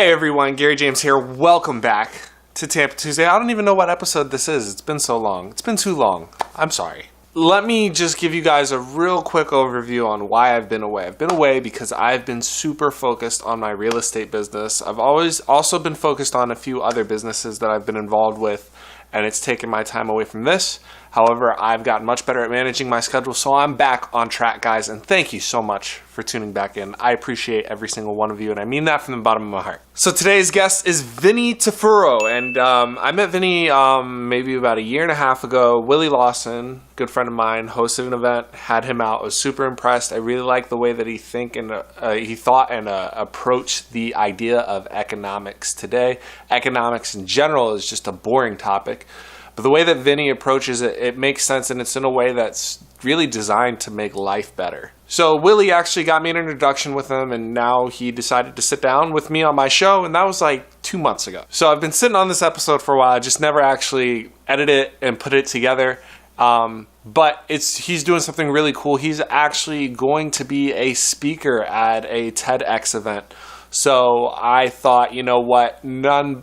Hey everyone, Gary James here. Welcome back to Tampa Tuesday. I don't even know what episode this is. It's been so long. It's been too long. I'm sorry. Let me just give you guys a real quick overview on why I've been away. I've been away because I've been super focused on my real estate business. I've always also been focused on a few other businesses that I've been involved with, and it's taken my time away from this. However, I've gotten much better at managing my schedule, so I'm back on track, guys, and thank you so much for tuning back in. I appreciate every single one of you, and I mean that from the bottom of my heart. So today's guest is Vinny Tafuro, and I met Vinny maybe about a year and a half ago. Willie Lawson, good friend of mine, hosted an event, had him out. I was super impressed. I really liked the way that he thought and approached the idea of economics today. Economics in general is just a boring topic. But the way that Vinny approaches it, it makes sense, and it's in a way that's really designed to make life better. So Willie actually got me an introduction with him, and now he decided to sit down with me on my show, and that was like 2 months ago. So I've been sitting on this episode for a while. I just never actually edited it and put it together. But he's doing something really cool. He's actually going to be a speaker at a TEDx event. So I thought, you know what, none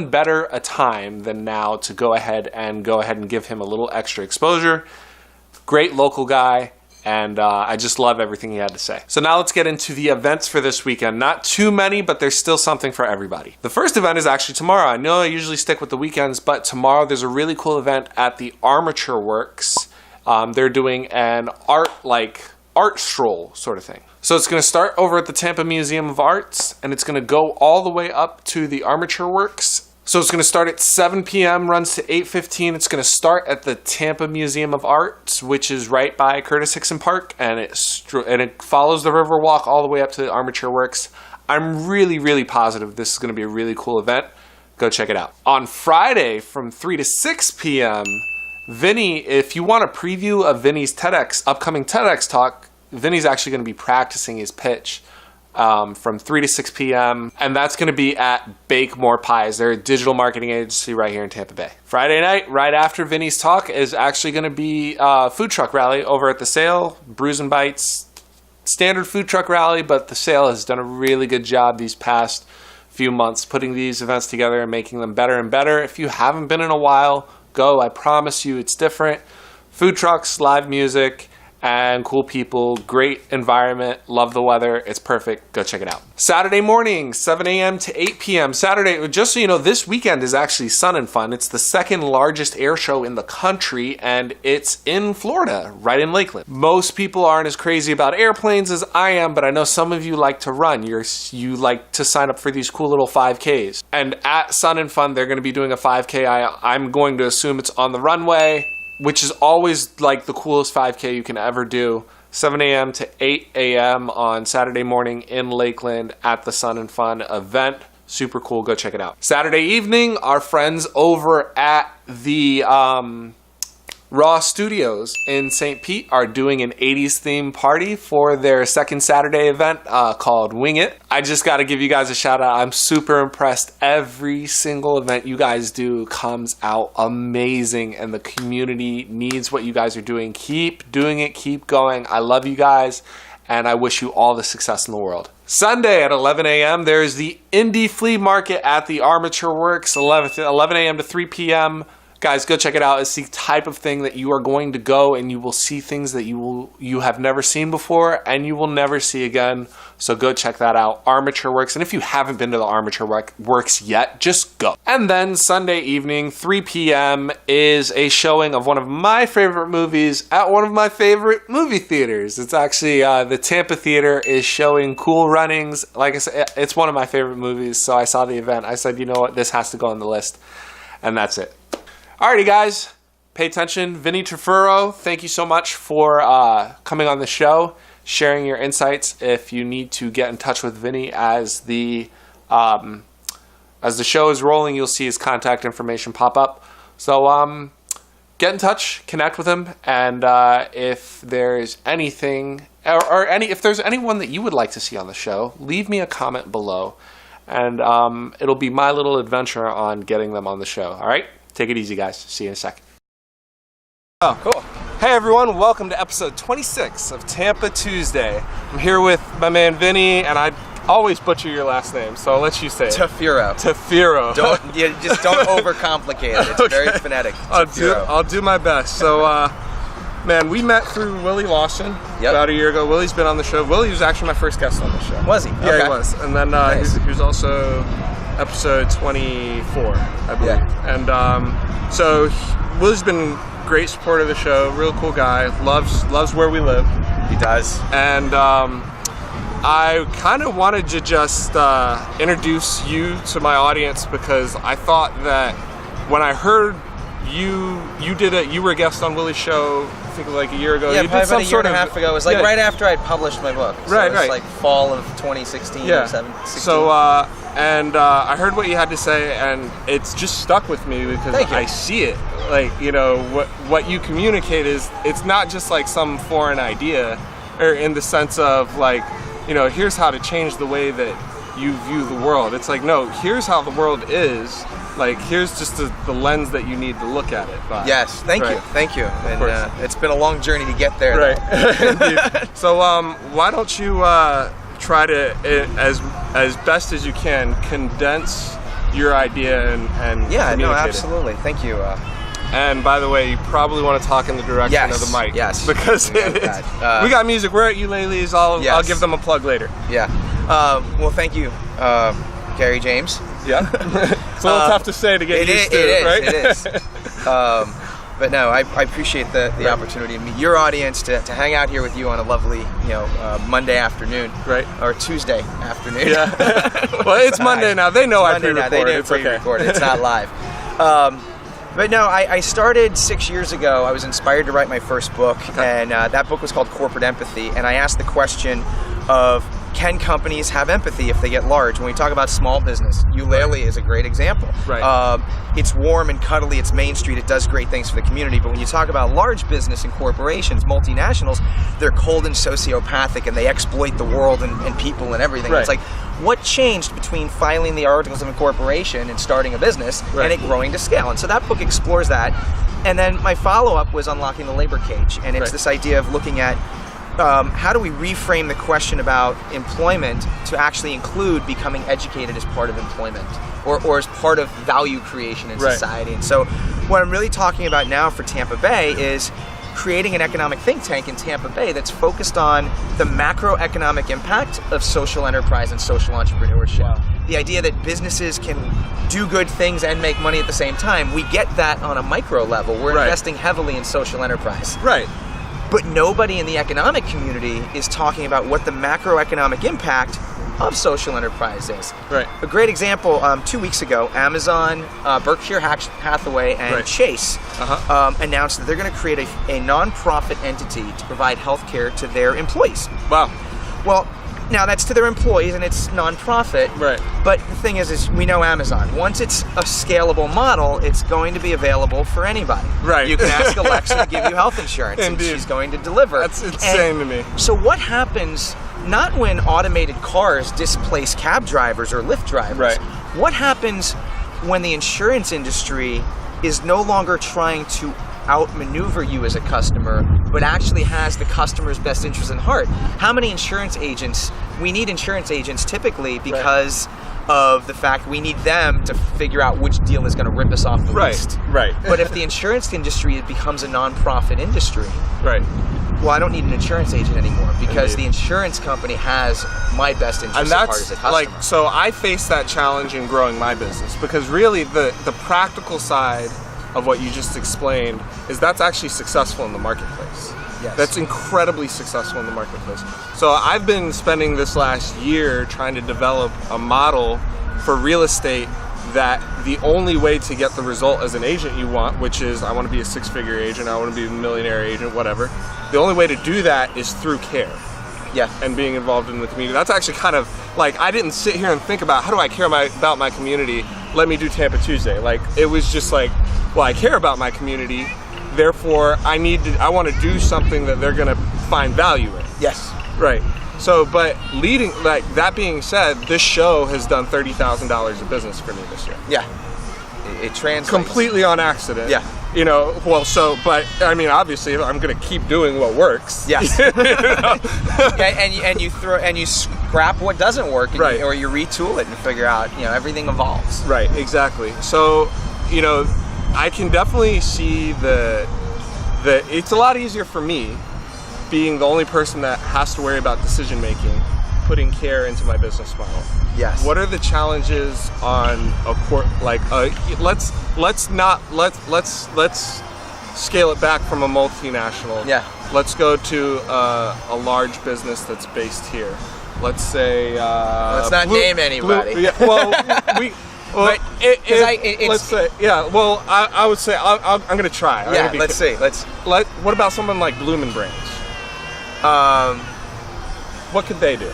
better a time than now to go ahead and give him a little extra exposure. Great local guy, and I just love everything he had to say. So now let's get into the events for this weekend. Not too many, but there's still something for everybody. The first event is actually tomorrow. I know I usually stick with the weekends, but tomorrow there's a really cool event at the Armature Works. They're doing an art stroll sort of thing. So it's going to start over at the Tampa Museum of Art, and it's going to go all the way up to the Armature Works. So it's going to start at 7 p.m., runs to 8:15. It's going to start at the Tampa Museum of Art, which is right by Curtis Hickson Park, and it follows the Riverwalk all the way up to the Armature Works. I'm really, really positive this is going to be a really cool event. Go check it out. On Friday from 3 to 6 p.m., Vinny, if you want a preview of Vinny's upcoming TEDx talk, Vinny's actually going to be practicing his pitch from 3 to 6 p.m. And that's going to be at Bake More Pies. They're a digital marketing agency right here in Tampa Bay. Friday night, right after Vinny's talk, is actually going to be a food truck rally over at the Sale. Brews and Bites, standard food truck rally, but the Sale has done a really good job these past few months putting these events together and making them better and better. If you haven't been in a while, go. I promise you it's different. Food trucks, live music, and cool people, great environment, love the weather, it's perfect, go check it out. Saturday morning, 7 a.m. to 8 p.m. Saturday, just so you know, this weekend is actually Sun and Fun. It's the second largest air show in the country, and it's in Florida, right in Lakeland. Most people aren't as crazy about airplanes as I am, but I know some of you like to run. You like to sign up for these cool little 5Ks. And at Sun and Fun, they're going to be doing a 5K. I'm going to assume it's on the runway, which is always like the coolest 5K you can ever do. 7 a.m. to 8 a.m. on Saturday morning in Lakeland at the Sun and Fun event. Super cool. Go check it out. Saturday evening, our friends over at the Raw Studios in St. Pete are doing an 80s theme party for their second Saturday event called Wing It. I just got to give you guys a shout out. I'm super impressed. Every single event you guys do comes out amazing, and the community needs what you guys are doing. Keep doing it. Keep going. I love you guys, and I wish you all the success in the world. Sunday at 11 a.m., there's the Indie Flea Market at the Armature Works, 11 a.m. to 3 p.m. Guys, go check it out. It's the type of thing that you are going to go and you will see things that you have never seen before and you will never see again. So go check that out. Armature Works. And if you haven't been to the Armature Works yet, just go. And then Sunday evening, 3 p.m. is a showing of one of my favorite movies at one of my favorite movie theaters. It's actually the Tampa Theater is showing Cool Runnings. Like I said, it's one of my favorite movies. So I saw the event. I said, you know what? This has to go on the list. And that's it. Alrighty, guys, pay attention. Vinny Tafuro, thank you so much for coming on the show, sharing your insights. If you need to get in touch with Vinny as the show is rolling, you'll see his contact information pop up. So get in touch, connect with him, and if there's anything if there's anyone that you would like to see on the show, leave me a comment below, and it'll be my little adventure on getting them on the show. All right. Take it easy, guys. See you in a second. Oh, cool. Hey, everyone. Welcome to episode 26 of Tampa Tuesday. I'm here with my man, Vinny, and I always butcher your last name, so I'll let you say it. Tafuro. Tafuro. Just don't overcomplicate it. It's Okay. very phonetic. I'll do my best. So, man, we met through Willie Lawson about a year ago. Willie's been on the show. Willie was actually my first guest on the show. Was he? Yeah, Okay. he was. And then Nice. he was also episode 24, I believe. Yeah. And so Willie's been a great supporter of the show. Real cool guy. Loves where we live. He does. And I kind of wanted to just introduce you to my audience because I thought that when I heard you were a guest on Willie's show, I think like a year ago. Yeah, you probably did some about a year and a half ago. It was like right after I'd published my book. So Right, it was right. like fall of 2016 or 16. So, I heard what you had to say, and it's just stuck with me because Thank you. I see it. Like, you know, what you communicate is, it's not just like some foreign idea, or in the sense of like, you know, here's how to change the way that you view the world. It's like, no, here's how the world is. Like, here's just the lens that you need to look at it by. Yes, thank you. And it's been a long journey to get there. Right. So, why don't you try to, as best as you can, condense your idea and Yeah, no, communicate it. absolutely. Thank you. And by the way, you probably want to talk in the direction of the mic. Yes. Because We got we got music. We're at Eulaley's. I'll give them a plug later. Yeah. Well, thank you, Gary James. Yeah. It's a little tough to say to get used to, right? It is. But no, I appreciate the opportunity to meet your audience, to hang out here with you on a lovely, Monday afternoon. Right. Or Tuesday afternoon. Yeah. Well, it's Monday now. They know I pre-record. They know it's okay. pre-record. It's not live. But no, I started 6 years ago. I was inspired to write my first book, and that book was called Corporate Empathy. And I asked the question of, can companies have empathy if they get large? When we talk about small business, Eulaley is a great example. Right. It's warm and cuddly, it's Main Street, it does great things for the community, but when you talk about large business and corporations, multinationals, they're cold and sociopathic and they exploit the world and people and everything. Right. It's like, what changed between filing the articles of incorporation and starting a business and it growing to scale? And so that book explores that. And then my follow-up was Unlocking the Labor Cage, and it's this idea of looking at how do we reframe the question about employment to actually include becoming educated as part of employment or as part of value creation in society. And so what I'm really talking about now for Tampa Bay is creating an economic think tank in Tampa Bay that's focused on the macroeconomic impact of social enterprise and social entrepreneurship. Wow. The idea that businesses can do good things and make money at the same time, we get that on a micro level. We're investing heavily in social enterprise. Right. But nobody in the economic community is talking about what the macroeconomic impact of social enterprise is. Right. A great example, 2 weeks ago, Amazon, Berkshire Hathaway, and Chase announced that they're going to create a non-profit entity to provide healthcare to their employees. Wow. Well, now that's to their employees and it's non-profit. Right. But the thing is we know Amazon. Once it's a scalable model, it's going to be available for anybody. Right. You can ask Alexa to give you health insurance, and she's going to deliver. That's insane to me. So what happens? Not when automated cars displace cab drivers or Lyft drivers. Right. What happens when the insurance industry is no longer trying to outmaneuver you as a customer, but actually has the customer's best interest in heart? How many insurance agents? We need insurance agents typically because of the fact we need them to figure out which deal is going to rip us off the list. Right. But if the insurance industry becomes a non-profit industry, well, I don't need an insurance agent anymore because the insurance company has my best interest at heart as a customer. Like, so I face that challenge in growing my business because really the practical side of what you just explained is that's actually successful in the marketplace. Yes. That's incredibly successful in the marketplace. So I've been spending this last year trying to develop a model for real estate that the only way to get the result as an agent you want, which is I want to be a six-figure agent, I want to be a millionaire agent, whatever. The only way to do that is through care. And being involved in the community. That's actually kind of like, I didn't sit here and think about how do I care about my community, let me do Tampa Tuesday. Like, it was just like, well, I care about my community, therefore I want to do something that they're gonna find value in. Yes. Right. So, but that being said, this show has done $30,000 of business for me this year. Yeah. it translates. Completely on accident. Yeah. You know, well, so, but, I mean, obviously, I'm going to keep doing what works. Yes. You know? and you scrap what doesn't work, and right. or you retool it and figure out, you know, everything evolves. Right, exactly. So, you know, I can definitely see it's a lot easier for me, being the only person that has to worry about decision making, putting care into my business model. Yes. What are the challenges on a let's scale it back from a multinational. Yeah. Let's go to a large business that's based here. Let's say let's not name anybody. Yeah, well, let's say, yeah. Well, I would say I'm going to try. Let's see. What about someone like Bloom and Brands? What could they do?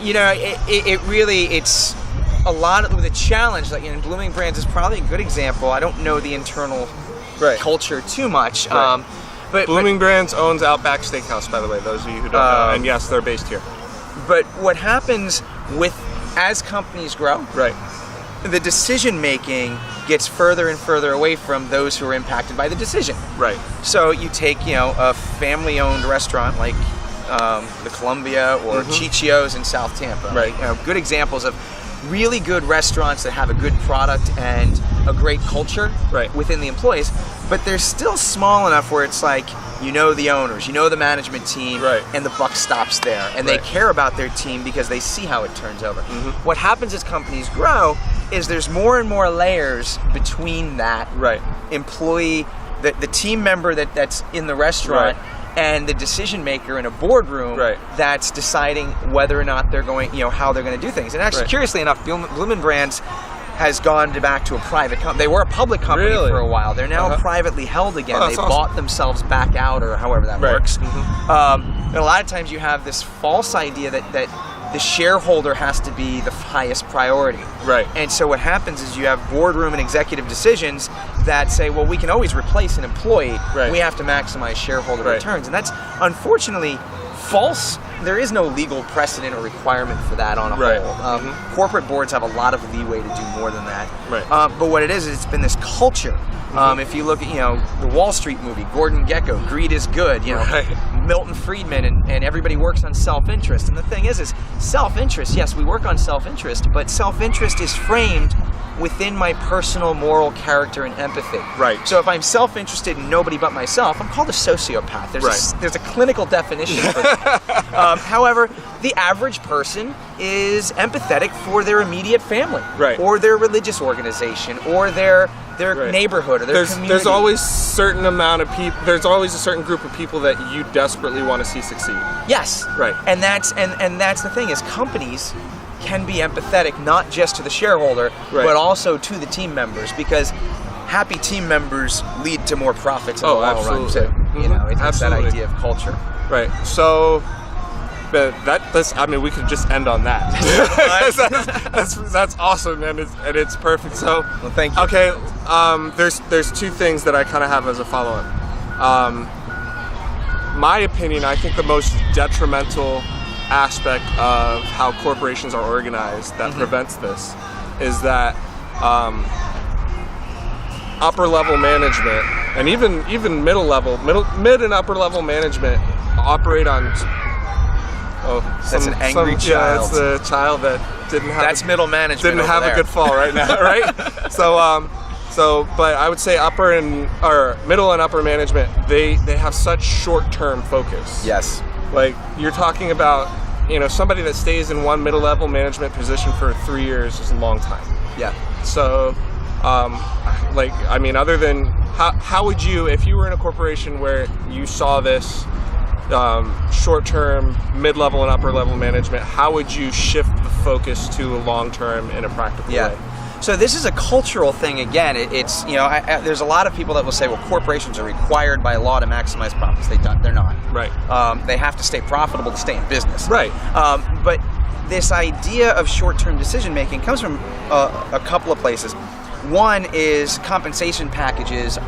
You know, it's a lot of the challenge. Like in Blooming Brands is probably a good example. I don't know the internal culture too much. Right. But Blooming Brands owns Outback Steakhouse, by the way. Those of you who don't know, and yes, they're based here. But what happens as companies grow? Right. The decision making gets further and further away from those who are impacted by the decision. Right. So you take, you know, a family-owned restaurant like the Columbia or Chichio's in South Tampa. Right. You know, good examples of really good restaurants that have a good product and a great culture within the employees, but they're still small enough where it's like, you know, the owners, you know, the management team, and the buck stops there, and they care about their team because they see how it turns over. What happens as companies grow is there's more and more layers between that employee, the team member that's in the restaurant, and the decision maker in a boardroom that's deciding whether or not they're going, you know, how they're going to do things. And actually, curiously enough, Bloom & Brands has gone back to a private company. They were a public company for a while. They're now privately held again. They bought themselves back out, or however that works. And a lot of times you have this false idea that the shareholder has to be the highest priority. Right. And so what happens is you have boardroom and executive decisions that say, well, we can always replace an employee. We have to maximize shareholder returns. And that's unfortunately false. There is no legal precedent or requirement for that on a whole. Corporate boards have a lot of leeway to do more than that. But what it is, it's been this culture. If you look at, you know, the Wall Street movie, Gordon Gekko, Greed is Good, you know, Milton Friedman, and everybody works on self-interest. And the thing is self-interest, yes, we work on self-interest, but self-interest is framed within my personal moral character and empathy. Right. So if I'm self-interested in nobody but myself, I'm called a sociopath. There's a clinical definition for that. However, the average person is empathetic for their immediate family, or their religious organization, or their neighborhood, or their community. There's always certain amount of people. There's always a certain group of people that you desperately want to see succeed. Yes. Right. And that's the thing, is companies can be empathetic not just to the shareholder, but also to the team members, because happy team members lead to more profits in the long run too. You know, it's that idea of culture. Right. So that's. I mean, we could just end on that. that's awesome, and it's perfect. So, well, thank you. Okay. There's two things that I kind of have as a follow-up. My opinion, I think the most detrimental aspect of how corporations are organized that prevents this is that upper level management and even mid and upper level management operate on that's an angry child. Yeah, that's the child that didn't have middle management. Didn't have a good fall right now, right? But I would say middle and upper management, they have such short-term focus. Yes. Like, you're talking about, you know, somebody that stays in one middle-level management position for 3 years is a long time. Yeah. So, other than, how would you, if you were in a corporation where you saw this short-term, mid-level, and upper-level management, how would you shift the focus to a long-term in a practical way? So this is a cultural thing again. It's, you know, there's a lot of people that will say, well, corporations are required by law to maximize profits. They're not. Right. They have to stay profitable to stay in business. Right. But this idea of short-term decision-making comes from a couple of places. One is compensation packages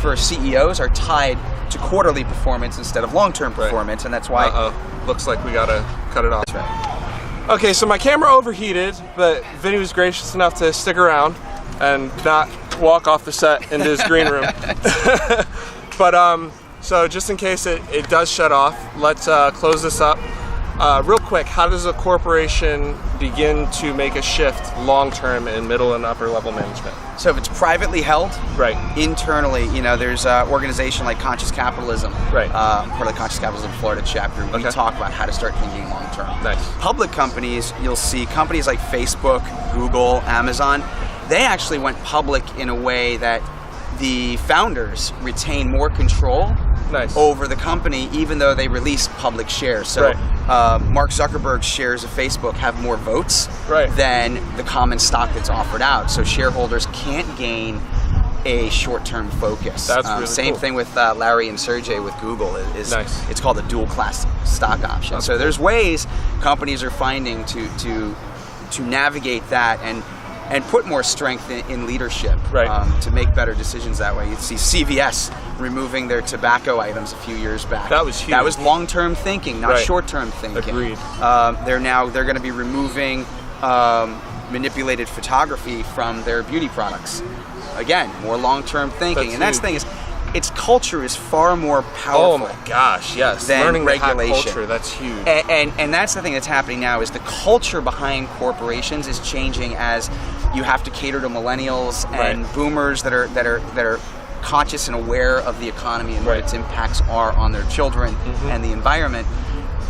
for CEOs are tied to quarterly performance instead of long-term performance, and that's why... Looks like we gotta cut it off. That's right. Okay, so my camera overheated, but Vinny was gracious enough to stick around and not walk off the set into his green room. But so just in case it does shut off, let's close this up. Real quick, how does a corporation begin to make a shift long-term in middle and upper level management? So if it's privately held, Right. internally, there's an organization like Conscious Capitalism, Right. Part of the Conscious Capitalism Florida chapter. We Okay. talk about how to start thinking long-term. Nice. Public companies, you'll see companies like Facebook, Google, Amazon, they actually went public in a way that the founders retain more control Nice. over the company, even though they release public shares. So Right. Mark Zuckerberg's shares of Facebook have more votes Right. than the common stock that's offered out. So shareholders can't gain a short-term focus. That's really Same cool. thing with Larry and Sergey with Google. Nice. It's called a dual-class stock option. That's so cool. there's ways companies are finding to navigate that and put more strength in leadership, Right. to make better decisions that way. You see CVS removing their tobacco items a few years back. That was huge. That was long-term thinking, not Right. short-term thinking. Agreed. They're going to be removing manipulated photography from their beauty products. Again, more long-term thinking. That's And that's the huge. thing is, its culture is far more powerful. Oh my gosh, yes. Than Learning the hack regulation. culture, that's huge. And that's the thing that's happening now is the culture behind corporations is changing as you have to cater to millennials and Right. boomers that are conscious and aware of the economy and Right. what its impacts are on their children and the environment.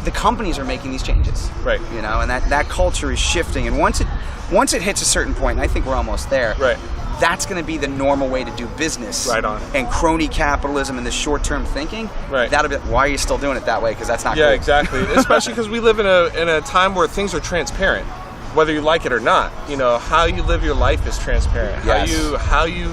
The companies are making these changes, Right. And that culture is shifting. And once it hits a certain point, and I think we're almost there. Right. That's going to be the normal way to do business. Right on. And crony capitalism and this short-term thinking. Right. That'll be. Why are you still doing it that way? Because that's not. Yeah, cool. exactly. Especially because we live in a time where things are transparent, whether you like it or not. How you live your life is transparent. Yes. How you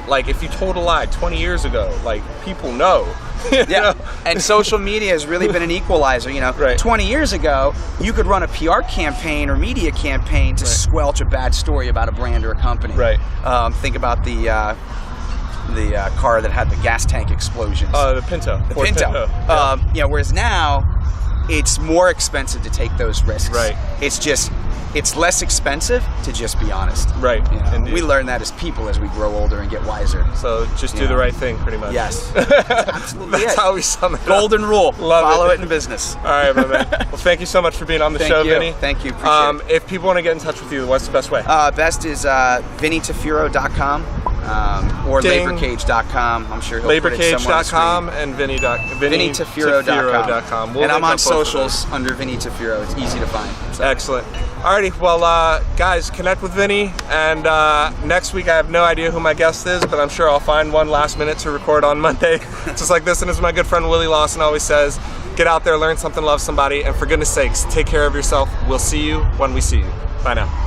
like if you told a lie 20 years ago, like people know. Yeah, and social media has really been an equalizer. Right. 20 years ago, you could run a PR campaign or media campaign to Right. squelch a bad story about a brand or a company. Right. Think about the car that had the gas tank explosions. The Pinto. The Ford Pinto. Yeah. Whereas now, it's more expensive to take those risks. Right. It's less expensive to just be honest. Right. Indeed. We learn that as people as we grow older and get wiser. So just do Yeah. the right thing, pretty much. Yes. Absolutely. That's it. how we sum it up. Golden rule. Love Follow it. it in business. All right, my man. Well, thank you so much for being on the Thank show, you. Vinny. Thank you. Appreciate it. If people want to get in touch with you, what's the best way? Best is VinnyTafuro.com or Ding. LaborCage.com. I'm sure he'll put it somewhere on the screen. LaborCage.com and VinnyTafuro.com. We'll And I'm link on up both of those. socials under Vinny Tafuro. It's easy to find. So. Excellent. Alrighty, well, guys, connect with Vinny, and next week I have no idea who my guest is, but I'm sure I'll find one last minute to record on Monday, just like this. And as my good friend Willie Lawson always says, get out there, learn something, love somebody, and for goodness sakes, take care of yourself. We'll see you when we see you. Bye now.